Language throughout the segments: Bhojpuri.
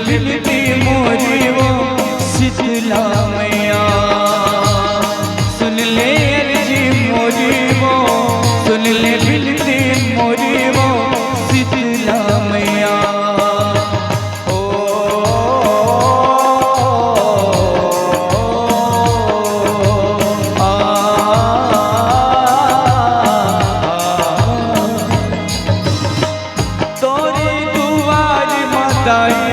बिनती मोरी वो शीतला मैया, सुन ले अर्जी मोरी वो, सुन ले बिनती मोरी वो शीतला मैया। तोरे दुआर माताई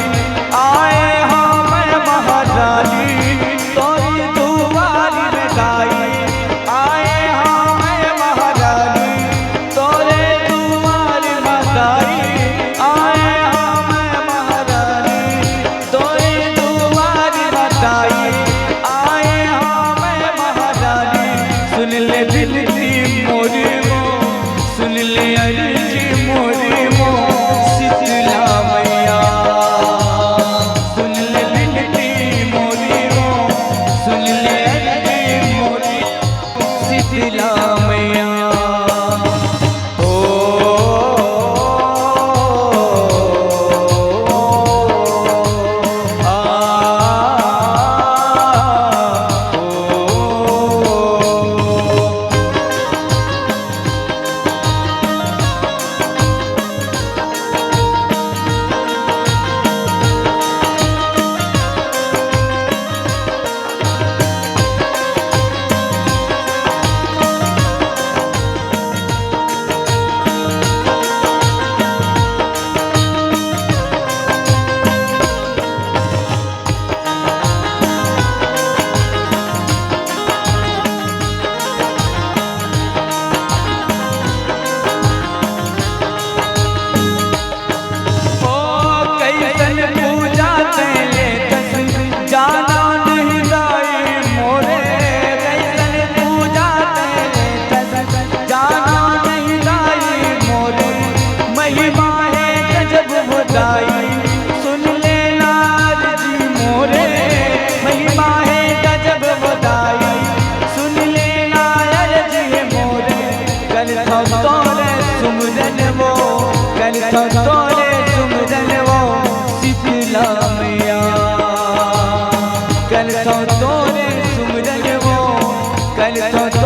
सुन लेना अर्जी मोरे, महिमा है गजब बताई, सुन लेना अर्जी मोरे, करता तोरे सुमरन वो, करता तोरे सुमरन वो शीतला मैया, करता तोरे सुमरन वो, करता